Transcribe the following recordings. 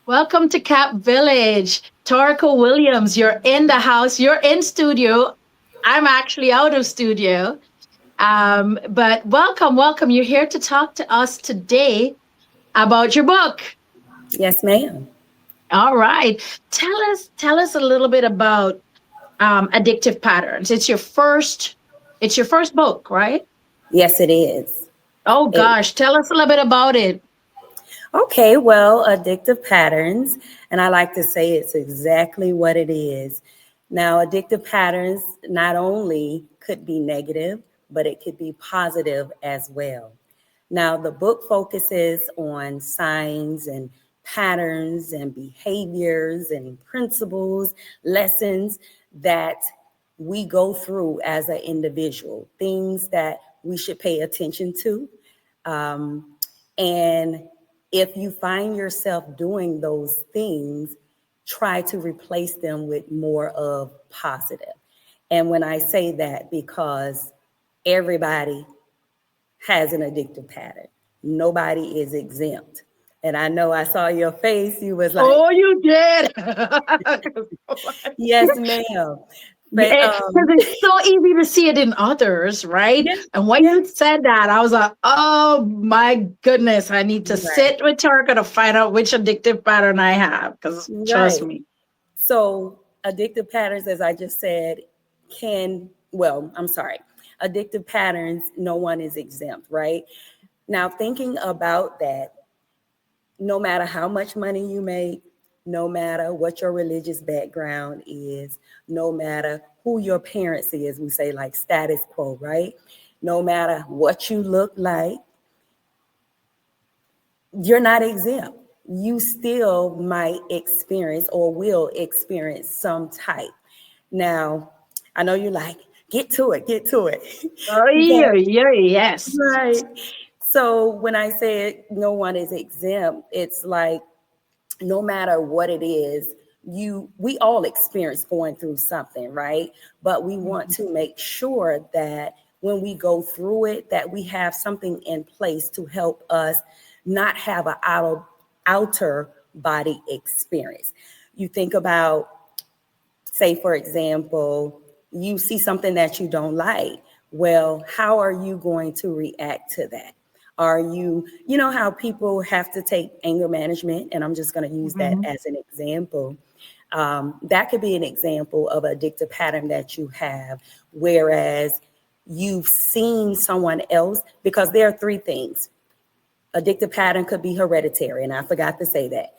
Welcome to Cap Village. Taureca Williams, you're in the house, you're in studio. I'm actually out of studio. But welcome. You're here to talk to us today about your book. Yes, ma'am. All right. Tell us a little bit about Addictive Patterns. It's your first book, right? Yes, it is. Oh It, gosh, tell us a little bit about it. okay, well, addictive patterns, and I like to say it's exactly what it is. Now, addictive patterns not only could be negative, but it could be positive as well. Now, the book focuses on signs and patterns and behaviors and principles, lessons that we go through as an individual, things that we should pay attention to. And if you find yourself doing those things, try to replace them with more of positive. And when I say that, because everybody has an addictive pattern. Nobody is exempt. And I know I saw your face. You was like, Oh, you did. yes, ma'am. But Because it's so easy to see it in others, right? yeah, And when yeah, you said that, I was like, oh my goodness, I need to right, sit with Tarka to find out which addictive pattern I have. Because trust right. me. So addictive patterns, as I just said, I'm sorry, addictive patterns, no one is exempt, right? Now, thinking about that, no matter how much money you make, no matter what your religious background is, no matter who your parents is, we say like status quo, right? No matter what you look like, you're not exempt. You still might experience or will experience some type. Now, I know you're like, get to it. Oh, But yeah, yeah, yes. right. So when I say no one is exempt, it's like no matter what it is, we all experience going through something, right? But we want Mhm. to make sure that when we go through it, that we have something in place to help us not have an outer body experience. You think about, say, for example, you see something that you don't like. Well, how are you going to react to that? Are you know how people have to take anger management, and I'm just going to use that Mhm. as an example. That could be an example of an addictive pattern that you have, whereas you've seen someone else, because there are three things. Addictive pattern could be hereditary, and I forgot to say that.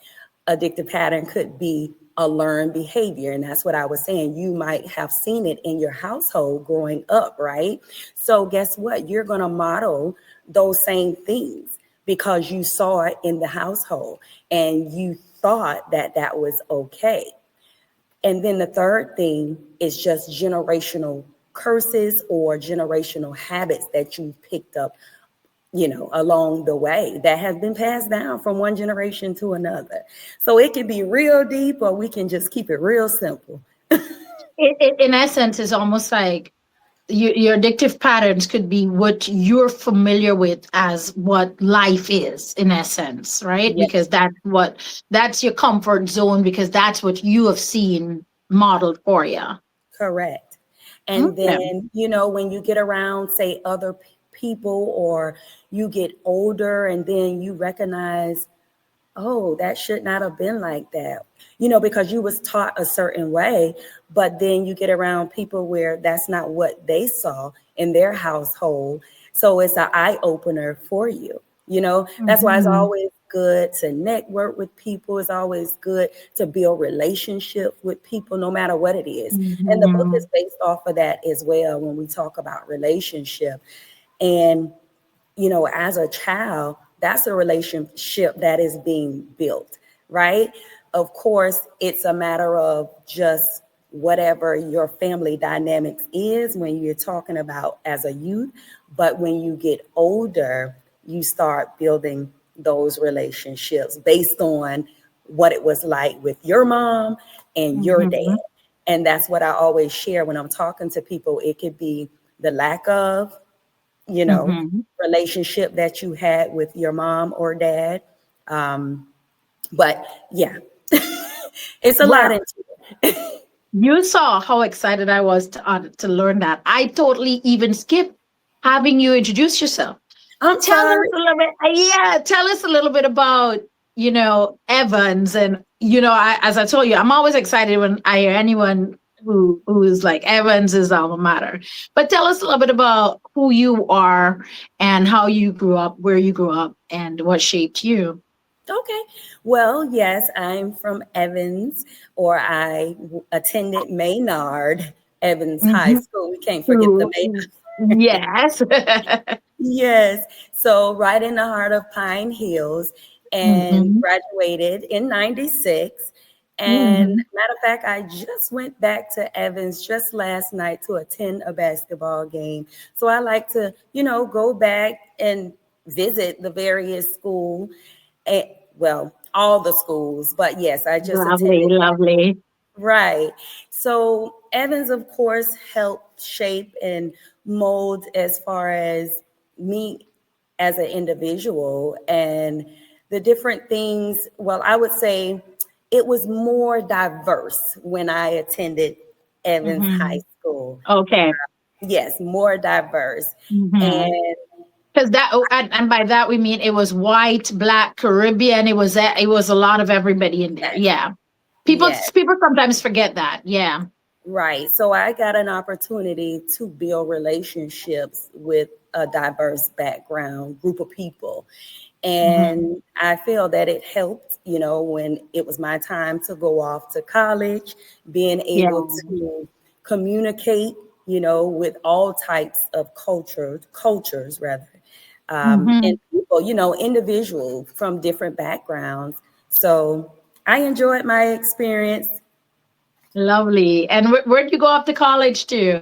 Addictive pattern could be a learned behavior, and that's what I was saying. You might have seen it in your household growing up, right? So guess what? You're going to model those same things because you saw it in the household and you thought that that was okay. And then the third thing is just generational curses or generational habits that you picked up, along the way that has been passed down from one generation to another. So it can be real deep, or we can just keep it real simple. It, in essence, is almost like your addictive patterns could be what you're familiar with as what life is in essence, right? Yes, Because that's your comfort zone because that's what you have seen modeled for you. correct. And Okay. then, when you get around, say, other people, or you get older and then you recognize, oh, that should not have been like that, because you was taught a certain way, but then you get around people where that's not what they saw in their household. So it's an eye opener for you. That's why it's Mhm. always good to network with people. It's always good to build relationships with people, no matter what it is. And the book is Mhm. based off of that as well when we talk about relationship. And as a child, that's a relationship that is being built, right? Of course, it's a matter of just whatever your family dynamics is when you're talking about as a youth. But when you get older, you start building those relationships based on what it was like with your mom and your dad. Mhm. And that's what I always share when I'm talking to people. It could be the lack of, you know, Mhm. relationship that you had with your mom or dad. Um, But yeah, it's a lot Well, into it. you saw how excited I was to learn that. I totally even skipped having you introduce yourself. I'm Tell us sorry. a little bit. Yeah, tell us a little bit about Evans, and as I told you, I'm always excited when I hear anyone who is like Evans is alma mater. But tell us a little bit about who you are and how you grew up, where you grew up, and what shaped you. Okay. Well, yes, I'm from Evans, or attended Maynard Evans High Mhm. School. We can't forget the Who- Maynard. Yes. Yes. So right in the heart of Pine Hills, and Hmm. graduated in 96. And Hmm. matter of fact, I just went back to Evans just last night to attend a basketball game. So I like to, go back and visit the various school, and well, all the schools. But yes, I just Lovely, attended. lovely. Right. So Evans, of course, helped shape and mold as far as me as an individual and the different things. Well, I would say it was more diverse when I attended Evans High Hmm. School. Okay. Yes, more diverse. Hmm. And Because that, oh, and by that we mean it was white, black, Caribbean. It was a lot of everybody in there. yes, Yeah, people yes. people sometimes forget that. Yeah. Right. So I got an opportunity to build relationships with a diverse background group of people. Hmm. And I feel that it helped, when it was my time to go off to college, being Yeah. able to communicate, with all types of cultures rather, and Hmm. people, individual from different backgrounds. So I enjoyed my experience. Lovely. And where'd you go off to college to?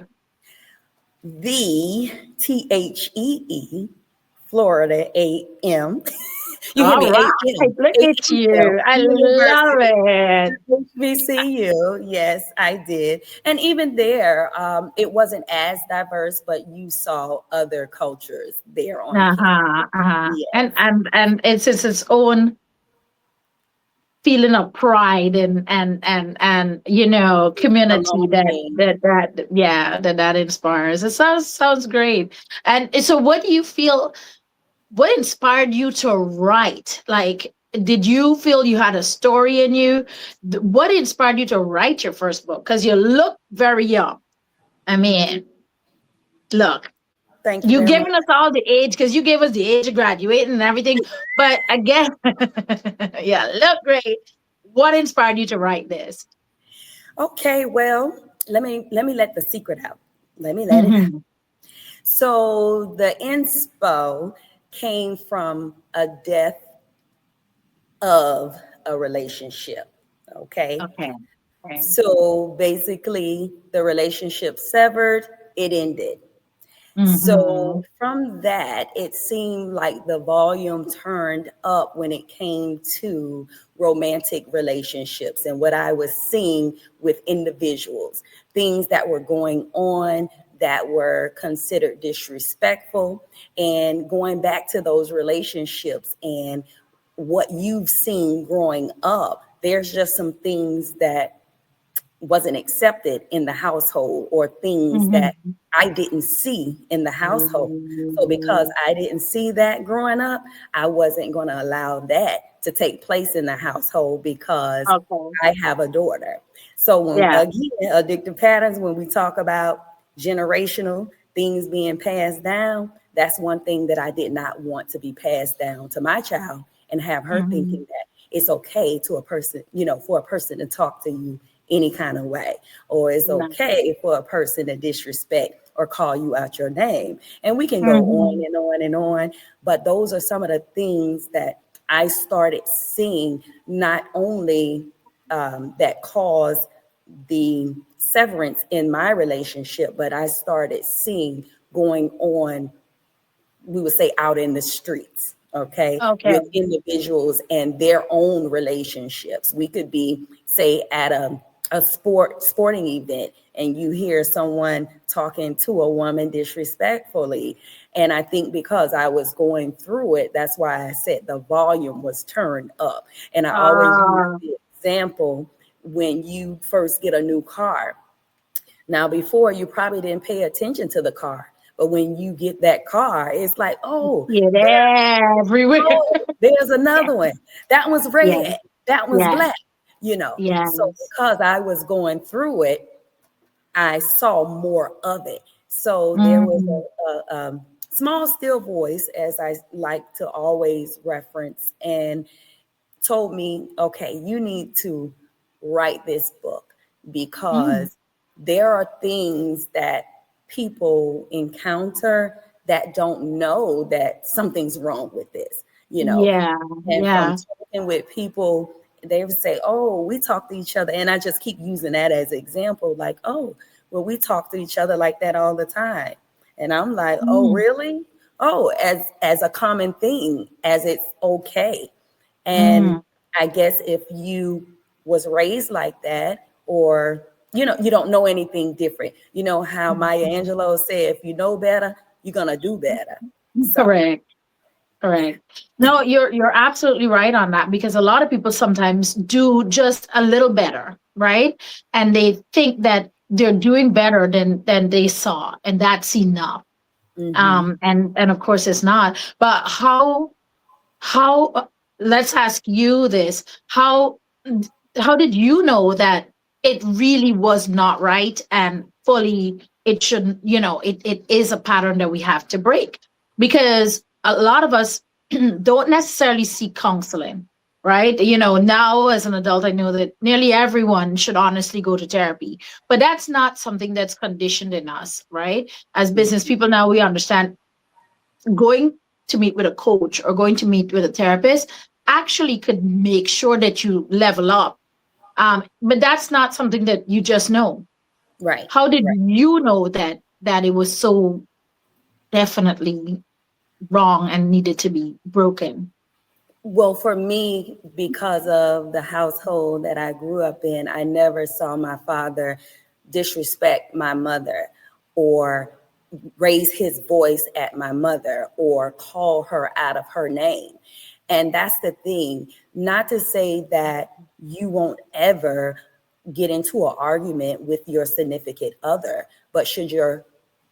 The THEE, Florida AM. You hear All me? right. AM. Look at AM you. I love University. it. HBCU. Yes, I did. And even there, it wasn't as diverse, but you saw other cultures there on campus. Uh-huh. Uh-huh. And Yes, and and it's its own feeling of pride and community that belonging. that inspires. It sounds great. And so what do you feel, what inspired you to write? Like, did you feel you had a story in you? What inspired you to write your first book? Because you look very young. I mean, look, Thank you you very much. giving us all the age because you gave us the age of graduating and everything. But again, yeah, look great. What inspired you to write this? Okay, well, let me let the secret out. Let me let it out. Hmm. So the inspo came from a death of a relationship. Okay. Okay. Okay. So basically, the relationship severed, it ended. So Hmm. from that, it seemed like the volume turned up when it came to romantic relationships and what I was seeing with individuals, things that were going on that were considered disrespectful, and going back to those relationships and what you've seen growing up. There's just some things that wasn't accepted in the household, or things that Hmm. I didn't see in the household. So because I didn't see that growing up, I wasn't going to allow that to take place in the household because Okay. I have a daughter. So when Yeah. again, addictive patterns, when we talk about generational things being passed down, that's one thing that I did not want to be passed down to my child, and have her Hmm. thinking that it's okay to a person, for a person to talk to you any kind of way, or it's okay for a person to disrespect or call you out your name. And we can go on Hmm. and on and on. But those are some of the things that I started seeing, not only that caused the severance in my relationship, but I started seeing going on, we would say, out in the streets, okay, Okay. with individuals and their own relationships. We could be, say, at a sporting event, and you hear someone talking to a woman disrespectfully, And I think because I was going through it, that's why I said the volume was turned up. And I always use Ah, the example when you first get a new car. Now, before you probably didn't pay attention to the car, but when you get that car, it's like, oh, there, yeah, everywhere. oh, there's another one. That one's Yeah, red. That one's yeah, black. You know. So yes. because I was going through it, I saw more of it. So there was Mm, a small, still voice, as I like to always reference, and told me, okay, you need to write this book mm, because there are things that people encounter that don't know that something's wrong with this, you know. yeah, And from yeah. talking with people, they would say, oh, we talk to each other. And I just keep using that as an example, like, oh, well, we talk to each other like that all the time. And I'm like, oh, Mm, really? Oh, as a common thing, as it's okay. And mm, I guess if you was raised like that, or you don't know anything different. You know how Maya mm. Angelou said, if you know better, you're gonna do better. So Correct. Correct. No, you're absolutely right on that because a lot of people sometimes do just a little better, right? And they think that they're doing better than they saw, and that's enough. mhm. And of course it's not. But how let's ask you this. How did you know that it really was not right and fully it shouldn't, it is a pattern that we have to break? Because a lot of us don't necessarily seek counseling, right? Now as an adult, I know that nearly everyone should honestly go to therapy, but that's not something that's conditioned in us, right? As business Mhm. people now, we understand going to meet with a coach or going to meet with a therapist actually could make sure that you level up. But that's not something that you just know. Right, How did right. you know that it was so definitely wrong and needed to be broken? Well, for me, because of the household that I grew up in, I never saw my father disrespect my mother or raise his voice at my mother or call her out of her name. And that's the thing, not to say that you won't ever get into an argument with your significant other, but should your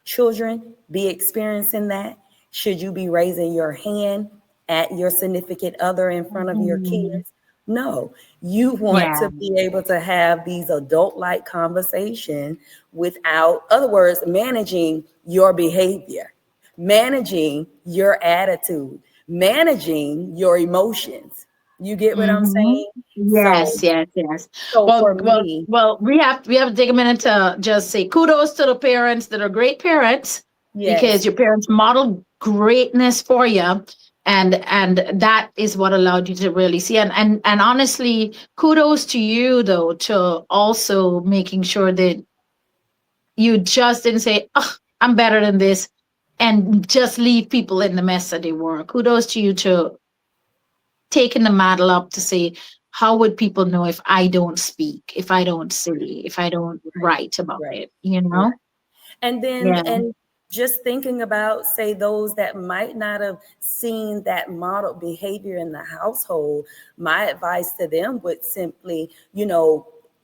children be experiencing that? Should you be raising your hand at your significant other in front of your Mhm. kids? No, you want Yeah. to be able to have these adult like conversations without, other words, managing your behavior, managing your attitude, managing your emotions. You get what I'm Hmm. saying? So, Yes, yes, yes. so Well, for well, me, well. We have to take a minute to just say kudos to the parents that are great parents because yes, your parents modeled greatness for you, and that is what allowed you to really see. And honestly, kudos to you though to also making sure that you just didn't say, "Oh, I'm better than this," and just leave people in the mess that they were. Kudos to you to taking the model up to say, how would people know if I don't speak, if I don't say, if I don't right, write about right, it, you right. know? And then, Yeah. and just thinking about, say, those that might not have seen that model behavior in the household, my advice to them would simply,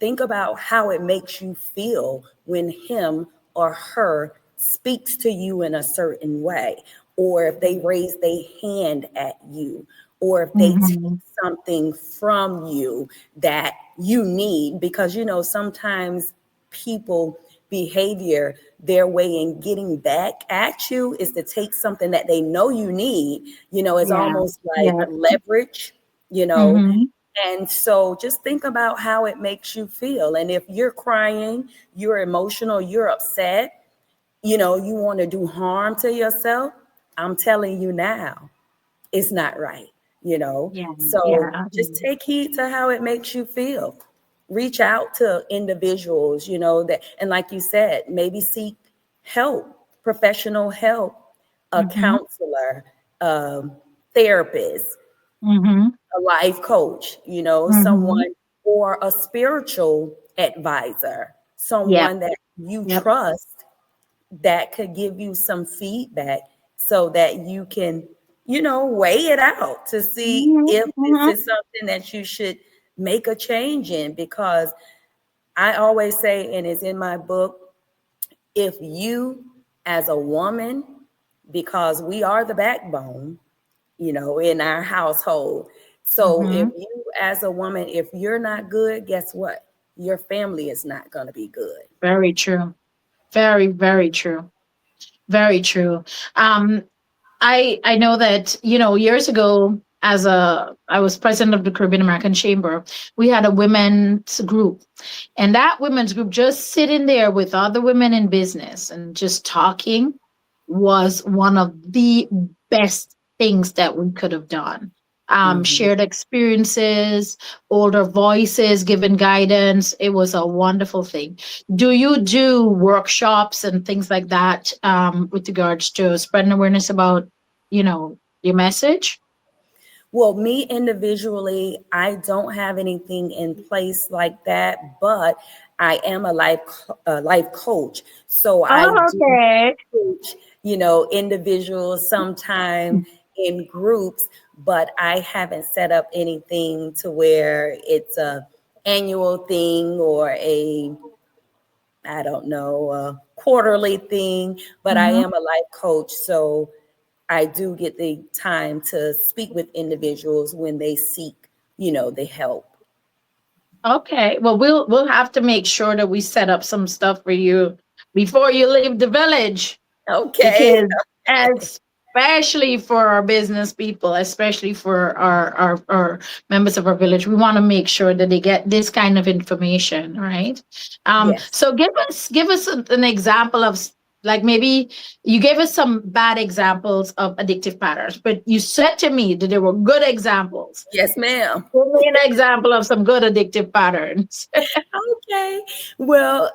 think about how it makes you feel when him or her speaks to you in a certain way, or if they raise their hand at you, or if they take Hmm. something from you that you need, because, sometimes people behavior, their way in getting back at you is to take something that they know you need, it's Yeah. almost like Yeah. leverage, you know. Hmm. And so just think about how it makes you feel. And if you're crying, you're emotional, you're upset, you want to do harm to yourself, I'm telling you now, it's not right. Yeah. So Yeah. just take heed to how it makes you feel. Reach out to individuals, that, and like you said, maybe seek help, professional help, a Hmm. counselor, therapist, Hmm. a life coach, Hmm. someone, or a spiritual advisor, Yep. someone that you Yep. trust that could give you some feedback so that you can, weigh it out to see Mhm, if mhm, this is something that you should make a change in. Because I always say, and it's in my book, if you as a woman, because we are the backbone, in our household. So if mhm. you as a woman, if you're not good, guess what? Your family is not going to be good. Very true. Very, very true. Very true. Um, I know that, years ago, I was president of the Caribbean American Chamber, we had a women's group. And that women's group, just sitting there with other women in business and just talking, was one of the best things that we could have done. Mhm. Shared experiences, older voices, giving guidance. It was a wonderful thing. Do you do workshops and things like that, with regards to spreading awareness about, your message? Well, me individually, I don't have anything in place like that, but I am a life coach. So I Oh, do okay. coach, individuals sometime in groups, but I haven't set up anything to where it's a annual thing or I don't know, a quarterly thing, but I Mhm. am a life coach. So I do get the time to speak with individuals when they seek, the help. Okay. Well, we'll have to make sure that we set up some stuff for you before you leave the village, Okay. because especially for our business people, especially for our members of our village, we want to make sure that they get this kind of information, right? Yes. So give us an example of like, maybe you gave us some bad examples of addictive patterns, but you said to me that there were good examples. Yes, ma'am. Give me an example of some good addictive patterns. Okay. Well,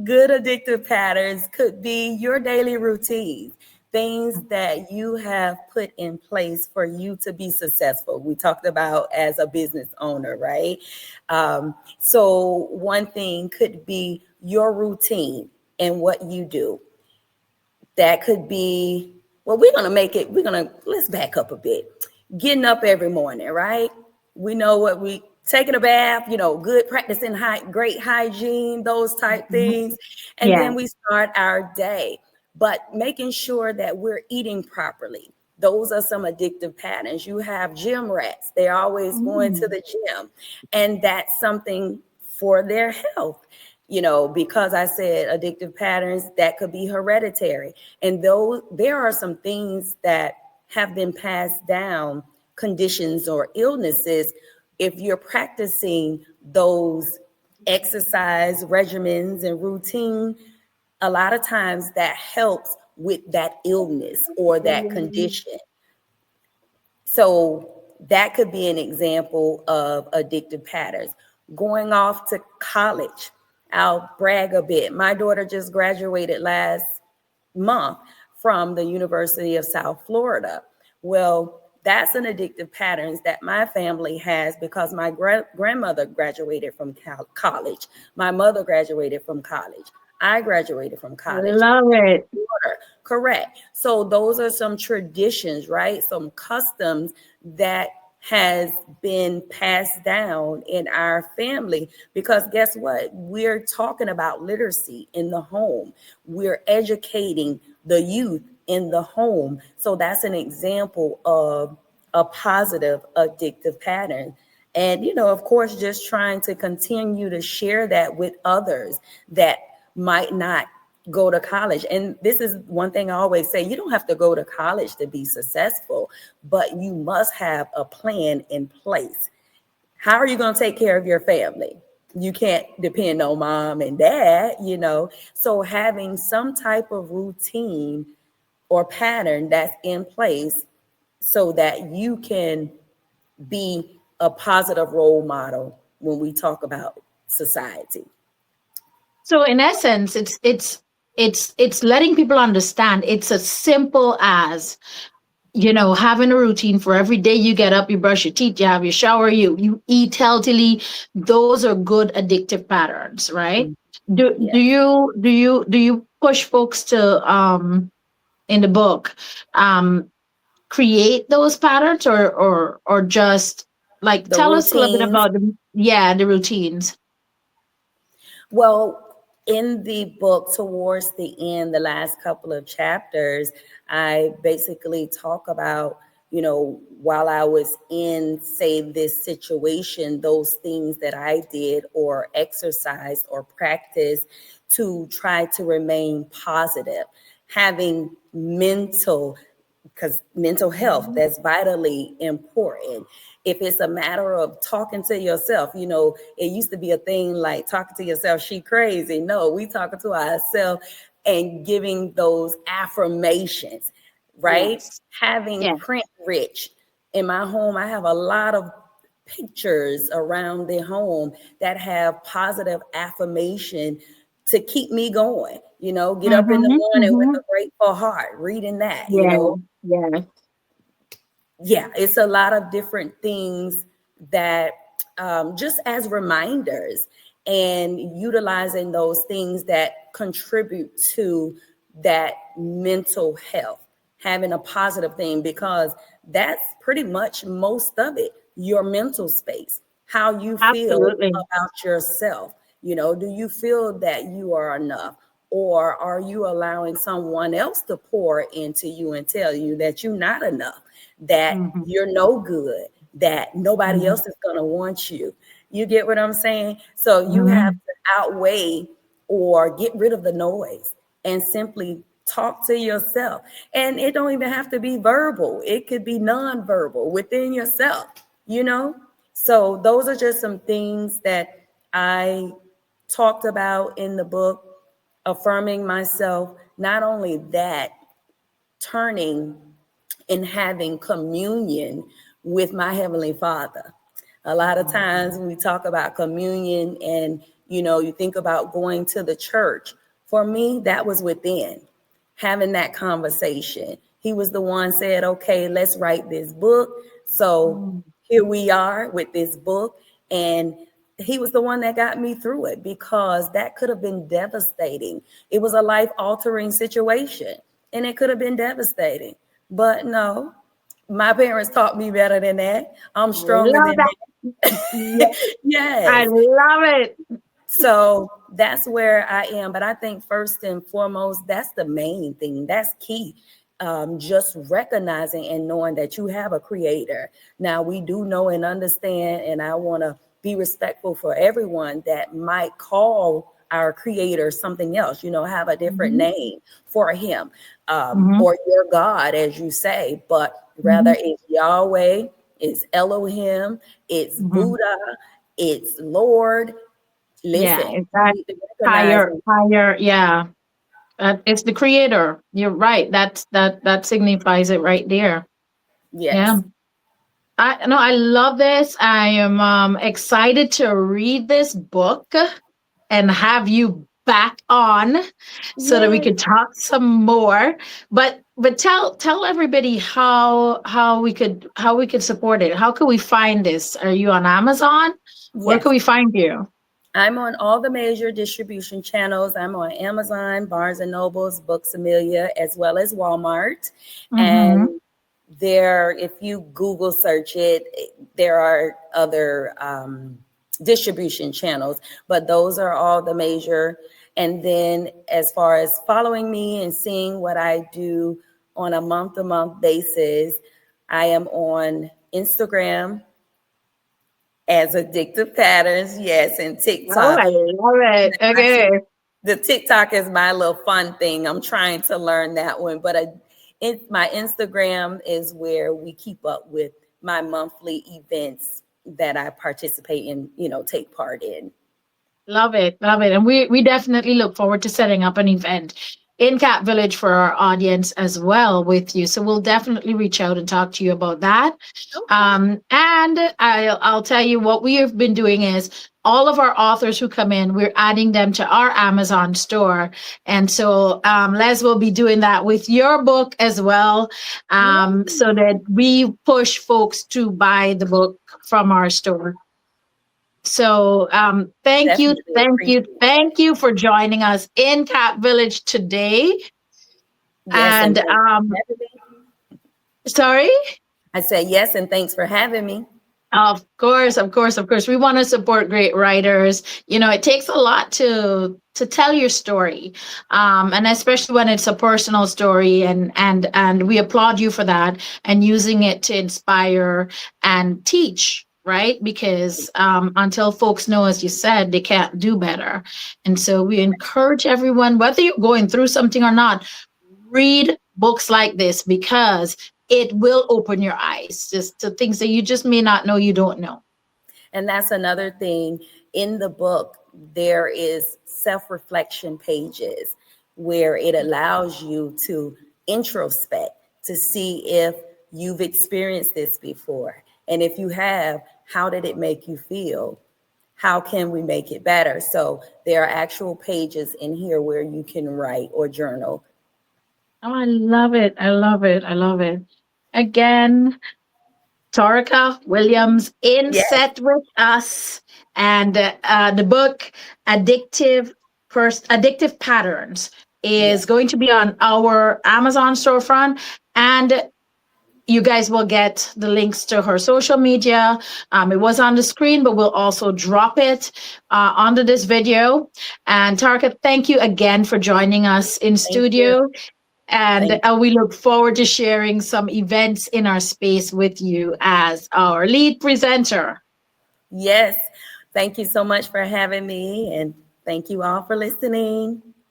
good addictive patterns could be your daily routines, things that you have put in place for you to be successful. We talked about as a business owner, right? So, one thing could be your routine and what you do. That could be, well, let's back up a bit. Getting up every morning, right? We know what taking a bath, good practicing great hygiene, those type Mhm. things. And Yeah. then we start our day, but making sure that we're eating properly. Those are some addictive patterns. You have gym rats. They're always going to Mm. the gym, and that's something for their health. Because I said addictive patterns, that could be hereditary. And though there are some things that have been passed down, conditions or illnesses, if you're practicing those exercise regimens and routine, a lot of times that helps with that illness or that condition. So that could be an example of addictive patterns. Going off to college, I'll brag a bit. My daughter just graduated last month from the University of South Florida. Well, that's an addictive patterns that my family has because my grandmother graduated from college. My mother graduated from college. I graduated from I college. love it. Order. Correct. So those are some traditions, right? Some customs that has been passed down in our family because guess what? We're talking about literacy in the home. We're educating the youth in the home. So that's an example of a positive addictive pattern. And, of course, just trying to continue to share that with others that might not go to college. And this is one thing I always say, you don't have to go to college to be successful, but you must have a plan in place. How are you going to take care of your family? You can't depend on mom and dad. So having some type of routine or pattern that's in place so that you can be a positive role model when we talk about society. So in essence, it's letting people understand it's as simple as, having a routine for every day you get up, you brush your teeth, you have your shower, you eat healthily. Those are good addictive patterns, right? Do Yeah. do you do you do you push folks to in the book um, create those patterns, or just like The tell us a little bit routines. about the routines. Well, in the book, towards the end, the last couple of chapters, I basically talk about, while I was in, say, this situation, those things that I did or exercised or practiced to try to remain positive, having because mental health, Mhm. that's vitally important. If it's a matter of talking to yourself, it used to be a thing like talking to yourself, she crazy. No, we talking to ourselves and giving those affirmations, right? Yes. Having Yeah. print rich. In my home, I have a lot of pictures around the home that have positive affirmation to keep me going. Get up in the Mm-hmm. morning with Mm-hmm. a grateful heart, reading that. Yeah. Yeah. Yeah, it's a lot of different things that, just as reminders, and utilizing those things that contribute to that mental health, having a positive thing, because that's pretty much most of it, your mental space, how you feel Absolutely. about yourself. Do you feel that you are enough? Or are you allowing someone else to pour into you and tell you that you're not enough, that Mm-hmm. you're no good, that nobody Mm-hmm. else is going to want you? You get what I'm saying? So you have Mm-hmm. to outweigh or get rid of the noise and simply talk to yourself. And it don't even have to be verbal, it could be non-verbal within yourself, you know? So those are just some things that I talked about in the book, affirming myself. Not only that, turning and having communion with my Heavenly Father. A lot of times when we talk about communion and you think about going to the church. For me, that was within, having that conversation. He was the one said, okay, let's write this book. So Mm-hmm. here we are with this book. And he was the one that got me through it, because that could have been devastating. It was a life altering situation and it could have been devastating. But no, my parents taught me better than that. I'm stronger Love than that. Yeah, that. I Yes. love it. So that's where I am. But I think first and foremost, that's the main thing. That's key. Just recognizing and knowing that you have a creator. Now, we do know and understand, and I want to be respectful for everyone that might call our creator something else, have a different Mm-hmm. name for him, Mm-hmm. or your God, as you say. But rather, Mm-hmm. it's Yahweh, it's Elohim, it's Mm-hmm. Buddha, it's Lord. Yeah, Listen, it's you that need to recognize higher, it. higher. Yeah, it's the creator. You're right. That signifies it right there. Yeah. Yes. I no, I love this. I am excited to read this book and have you back on so that we Yes. could talk some more. But tell everybody how we could support it. How could we find this? Are you on Amazon? Where can Yes. we find you? I'm on all the major distribution channels. I'm on Amazon, Barnes and Nobles, Books A Million, as well as Walmart. Mm-hmm. And there, if you Google search it, there are other distribution channels, but those are all the major. And then as far as following me and seeing what I do on a month-to-month basis, I am on Instagram as Addictive Patterns, yes, and Oh, TikTok. I love it. I see Okay. the TikTok is my little fun thing. I'm trying to learn that one, but my Instagram is where we keep up with my monthly events that I participate in, take part in. Love it, love it. And we definitely look forward to setting up an event in Cat Village for our audience as well with you. So we'll definitely reach out and talk to you about that. Okay. And I'll tell you what we have been doing is all of our authors who come in, we're adding them to our Amazon store. And so Les will be doing that with your book as well, Yeah, so that we push folks to buy the book from our store. So thank you, definitely thank you, appreciate that. thank you for joining us in Cat Village today. Yes, and And thanks for having me. sorry. I said yes, and thanks for having me. Of course, of course, of course. We want to support great writers. You know, it takes a lot to tell your story, and especially when it's a personal story. And we applaud you for that and using it to inspire and teach. Right, because until folks know, as you said, they can't do better. And so we encourage everyone, whether you're going through something or not, read books like this because it will open your eyes just to things that you just may not know you don't know. And that's another thing in the book. There is self-reflection pages where it allows you to introspect to see if you've experienced this before. And if you have, how did it make you feel? How can we make it better? So there are actual pages in here where you can write or journal. Oh, I love it. I love it. I love it. Again, Taureca Williams in Yes, set with us, and the book Addictive Patterns yes, is going to be on our Amazon storefront, and you guys will get the links to her social media. It was on the screen, but we'll also drop it under this video. And Tarka, thank you again for joining us in thank you. studio. And Thank we look forward to sharing some events in our space with you as our lead presenter. Yes. Thank you so much for having me. And thank you all for listening.